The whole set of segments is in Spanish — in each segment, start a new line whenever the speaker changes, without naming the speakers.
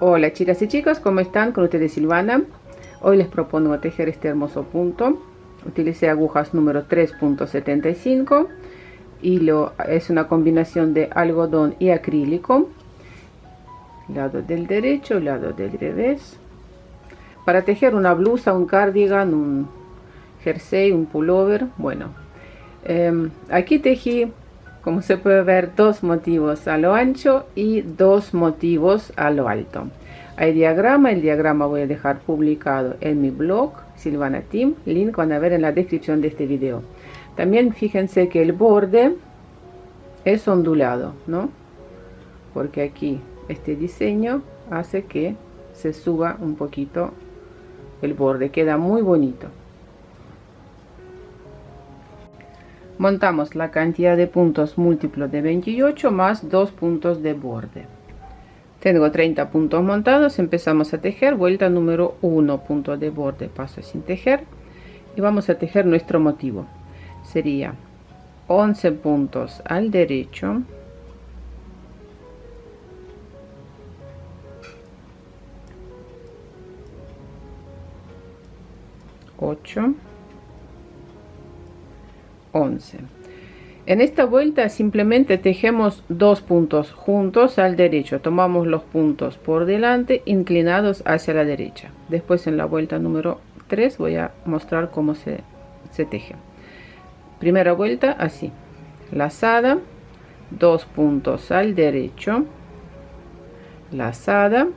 Hola chicas y chicos, ¿cómo están? Con ustedes Silvana. Hoy les propongo tejer este hermoso punto. Utilicé agujas número 3.75. Hilo es una combinación de algodón y acrílico. Lado del derecho, lado del revés. Para tejer una blusa, un cardigan, un jersey, un pullover. Bueno, aquí tejí, como se puede ver, dos motivos a lo ancho y dos motivos a lo alto. Hay diagrama, el diagrama voy a dejar publicado en mi blog Silvana Team, link van a ver en la descripción de este video. También fíjense que el borde es ondulado, ¿no? Porque aquí este diseño hace que se suba un poquito el borde, queda muy bonito. Montamos la cantidad de puntos múltiplo de 28 más 2 puntos de borde. Tengo 30 puntos montados, empezamos a tejer. Vuelta número 1, punto de borde, paso sin tejer, y vamos a tejer nuestro motivo. Sería 11 puntos al derecho, 8, 11. En esta vuelta simplemente tejemos dos puntos juntos al derecho, tomamos los puntos por delante inclinados hacia la derecha. Después en la vuelta número 3 voy a mostrar cómo se teje. Primera vuelta así, lazada, dos puntos al derecho, lazada,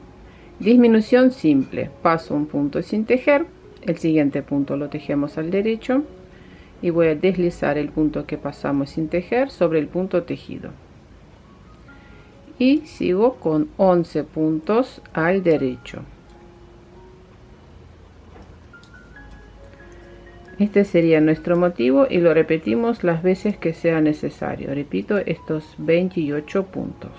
disminución simple, paso un punto sin tejer, el siguiente punto lo tejemos al derecho y voy a deslizar el punto que pasamos sin tejer sobre el punto tejido y sigo con 11 puntos al derecho. Este sería nuestro motivo y lo repetimos las veces que sea necesario. Repito estos 28 puntos.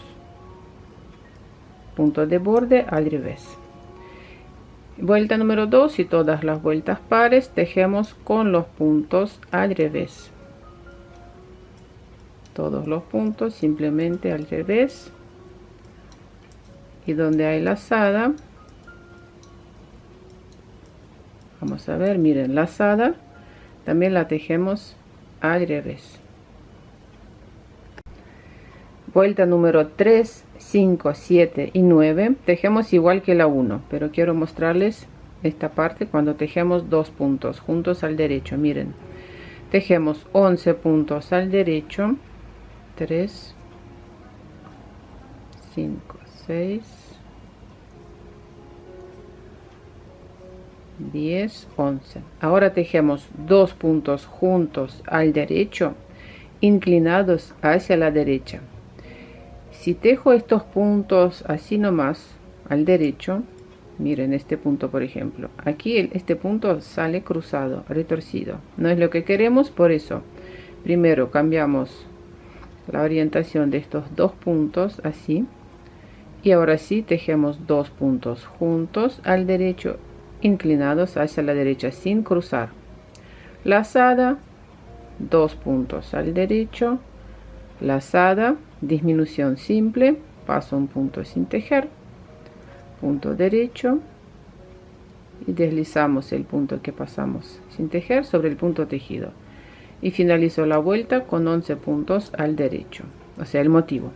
Punto de borde al revés. Vuelta número 2 y todas las vueltas pares tejemos con los puntos al revés. Todos los puntos simplemente al revés. Y donde hay lazada, vamos a ver, miren, lazada, también la tejemos al revés. Vuelta número 3, 5, 7 y 9 tejemos igual que la 1, pero quiero mostrarles esta parte cuando tejemos dos puntos juntos al derecho. Miren, tejemos 11 puntos al derecho, 3, 5, 6, 10, 11. Ahora tejemos dos puntos juntos al derecho inclinados hacia la derecha. Si tejo estos puntos así nomás al derecho, miren este punto por ejemplo, aquí este punto sale cruzado, retorcido, no es lo que queremos. Por eso primero cambiamos la orientación de estos dos puntos así, y ahora sí tejemos dos puntos juntos al derecho inclinados hacia la derecha sin cruzar, lazada, dos puntos al derecho, lazada, disminución simple, paso un punto sin tejer, punto derecho y deslizamos el punto que pasamos sin tejer sobre el punto tejido y finalizo la vuelta con 11 puntos al derecho, o sea el motivo.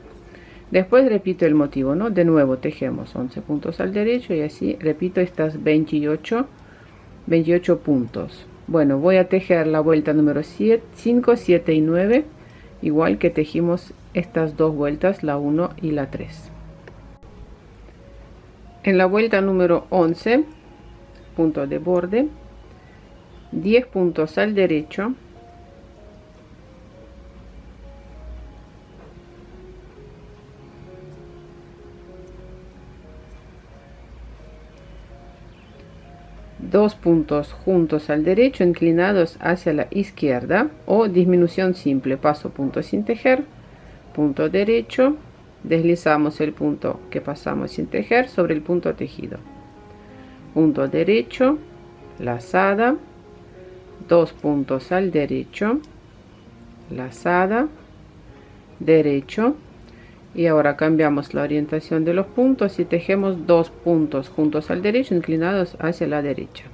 Después repito el motivo, ¿no? De nuevo tejemos 11 puntos al derecho y así repito estas 28 puntos. Bueno, voy a tejer la vuelta número 5, 7 y 9 igual que tejimos estas dos vueltas, la 1 y la 3. En la vuelta número 11, punto de borde, 10 puntos al derecho, 2 puntos juntos al derecho inclinados hacia la izquierda o disminución simple, paso punto sin tejer, punto derecho, deslizamos el punto que pasamos sin tejer sobre el punto tejido, punto derecho, lazada, 2 puntos al derecho, lazada, derecho Y ahora cambiamos la orientación de los puntos y tejemos 2 puntos juntos al derecho inclinados hacia la derecha.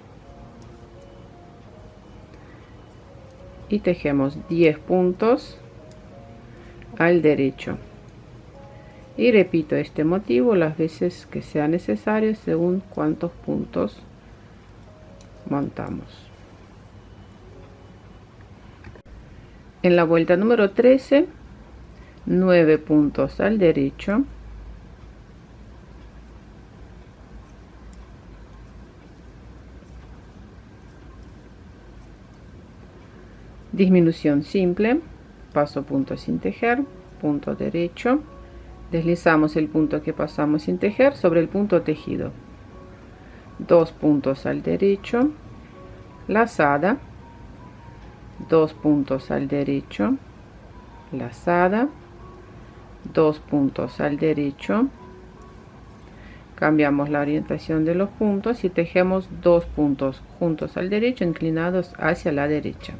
Y tejemos 10 puntos al derecho. Y repito este motivo las veces que sea necesario según cuántos puntos montamos. En la vuelta número 13, 9 puntos al derecho, disminución simple, paso punto sin tejer, punto derecho, deslizamos el punto que pasamos sin tejer sobre el punto tejido, 2 puntos al derecho, lazada, 2 puntos al derecho, lazada, 2 puntos al derecho, cambiamos la orientación de los puntos y tejemos 2 puntos juntos al derecho inclinados hacia la derecha.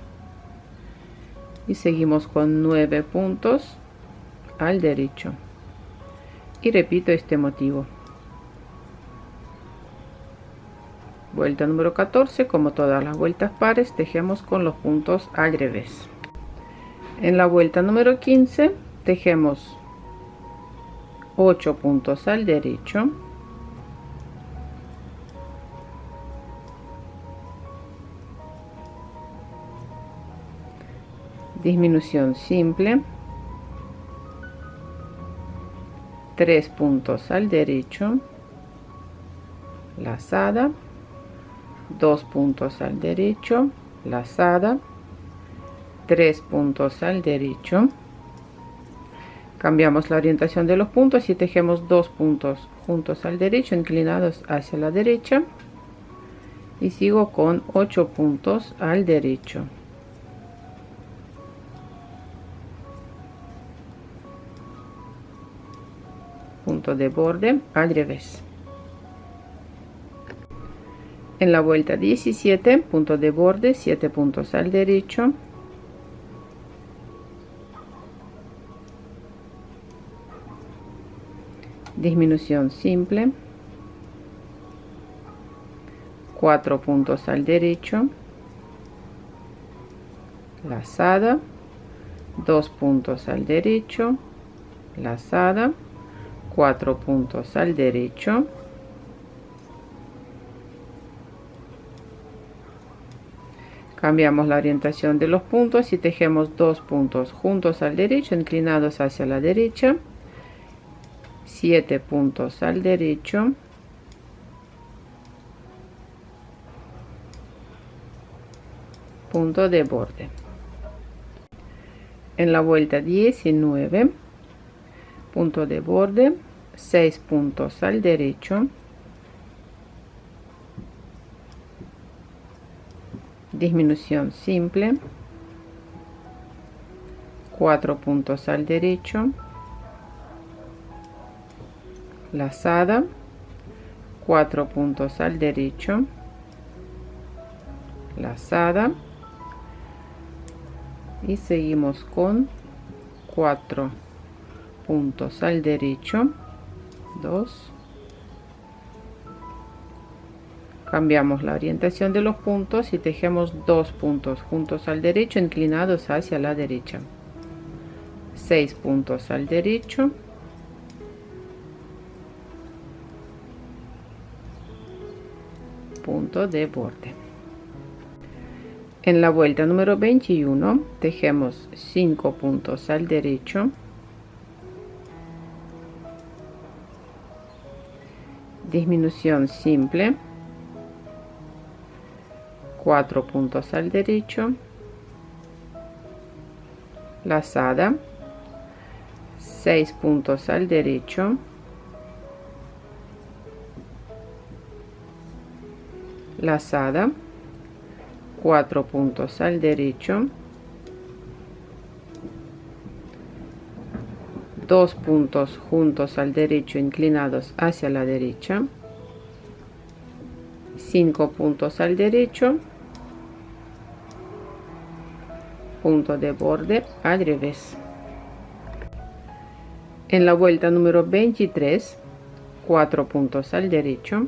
Y seguimos con 9 puntos al derecho. Y repito este motivo. Vuelta número 14, como todas las vueltas pares, tejemos con los puntos al revés. En la vuelta número 15, tejemos 8 puntos al derecho, disminución simple, 3 puntos al derecho, lazada, 2 puntos al derecho, lazada, 3 puntos al derecho, cambiamos la orientación de los puntos y tejemos 2 puntos juntos al derecho inclinados hacia la derecha y sigo con 8 puntos al derecho. Punto de borde al revés. En la vuelta 17, punto de borde, 7 puntos al derecho, disminución simple, 4 puntos al derecho, lazada, 2 puntos al derecho, lazada, 4 puntos al derecho, cambiamos la orientación de los puntos y tejemos 2 puntos juntos al derecho inclinados hacia la derecha, 7 puntos al derecho, punto de borde. En la vuelta 19, punto de borde, 6 puntos al derecho, disminución simple, 4 puntos al derecho, lazada, 4 puntos al derecho, lazada, y seguimos con 4 puntos al derecho, 2, cambiamos la orientación de los puntos y tejemos 2 puntos juntos al derecho inclinados hacia la derecha, 6 puntos al derecho, punto de borde. En la vuelta número 21 tejemos 5 puntos al derecho, disminución simple, 4 puntos al derecho, lazada, 6 puntos al derecho, lazada, 4 puntos al derecho, 2 puntos juntos al derecho inclinados hacia la derecha, 5 puntos al derecho, punto de borde al revés. En la vuelta número 23, 4 puntos al derecho,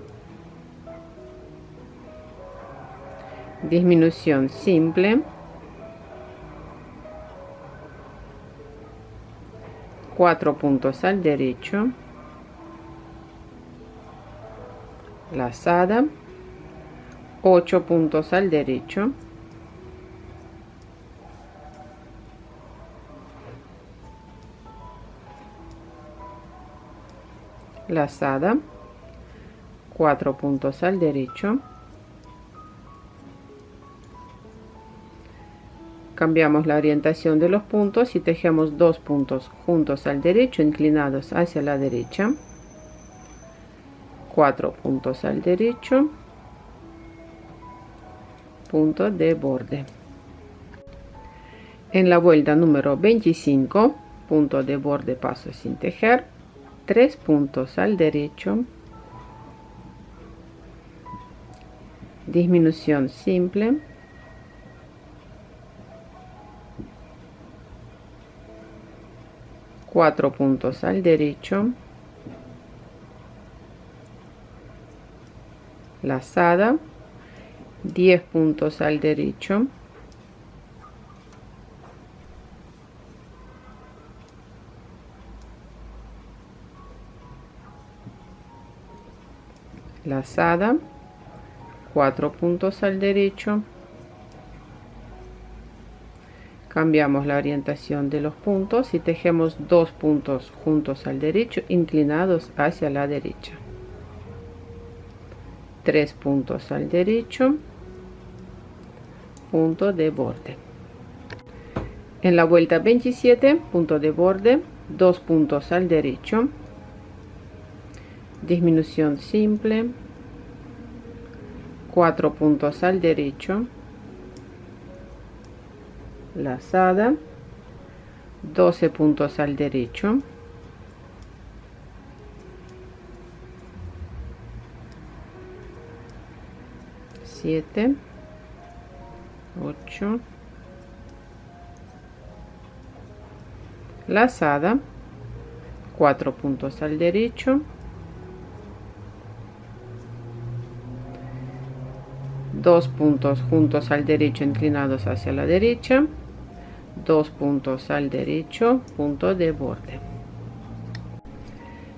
disminución simple, 4 puntos al derecho, lazada, 8 puntos al derecho, lazada, 4 puntos al derecho, cambiamos la orientación de los puntos y tejemos 2 puntos juntos al derecho, inclinados hacia la derecha, 4 puntos al derecho, punto de borde. En la vuelta número 25, punto de borde, paso sin tejer, 3 puntos al derecho, disminución simple, 4 puntos al derecho, lazada, 10 puntos al derecho, lazada, 4 puntos al derecho, cambiamos la orientación de los puntos y tejemos 2 puntos juntos al derecho, inclinados hacia la derecha, 3 puntos al derecho, punto de borde. En la vuelta 27, punto de borde, 2 puntos al derecho, disminución simple, 4 puntos al derecho, lazada, 12 puntos al derecho, siete, 8, lazada, 4 puntos al derecho, 2 puntos juntos al derecho, inclinados hacia la derecha, 2 puntos al derecho, punto de borde.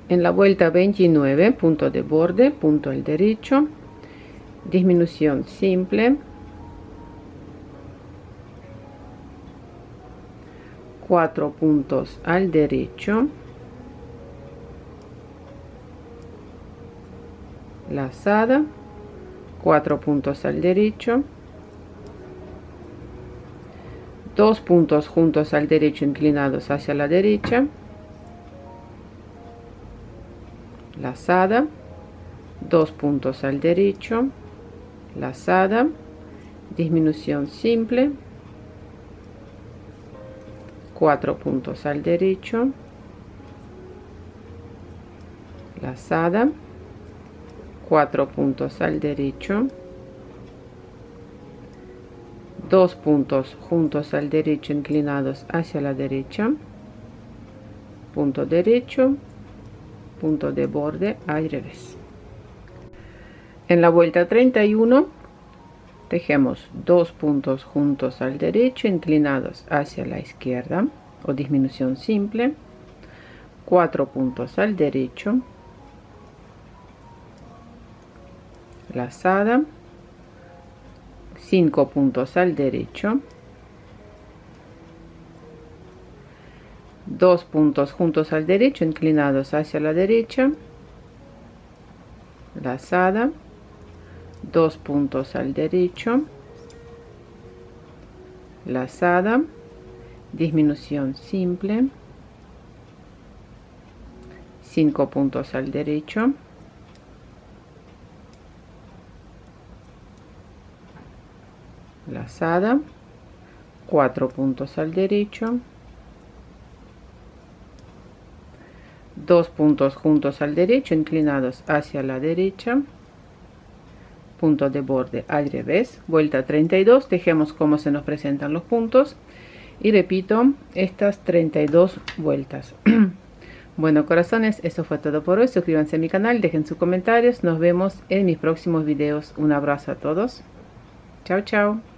En la vuelta 29, punto de borde, punto al derecho, disminución simple, 4 puntos al derecho, lazada, 4 puntos al derecho, 2 puntos juntos al derecho, inclinados hacia la derecha, lazada, 2 puntos al derecho, lazada, disminución simple, 4 puntos al derecho, lazada, 4 puntos al derecho, 2 puntos juntos al derecho, inclinados hacia la derecha, punto derecho, punto de borde al revés. En la vuelta 31 tejemos 2 puntos juntos al derecho, inclinados hacia la izquierda o disminución simple, 4 puntos al derecho, lazada, 5 puntos al derecho, 2 puntos juntos al derecho, inclinados hacia la derecha, lazada, 2 puntos al derecho, lazada, disminución simple, 5 puntos al derecho, lazada, 4 puntos al derecho, 2 puntos juntos al derecho, inclinados hacia la derecha, punto de borde al revés, vuelta 32, tejemos como se nos presentan los puntos y repito estas 32 vueltas. Bueno, corazones, eso fue todo por hoy. Suscríbanse a mi canal, dejen sus comentarios. Nos vemos en mis próximos videos. Un abrazo a todos. Chao, chao.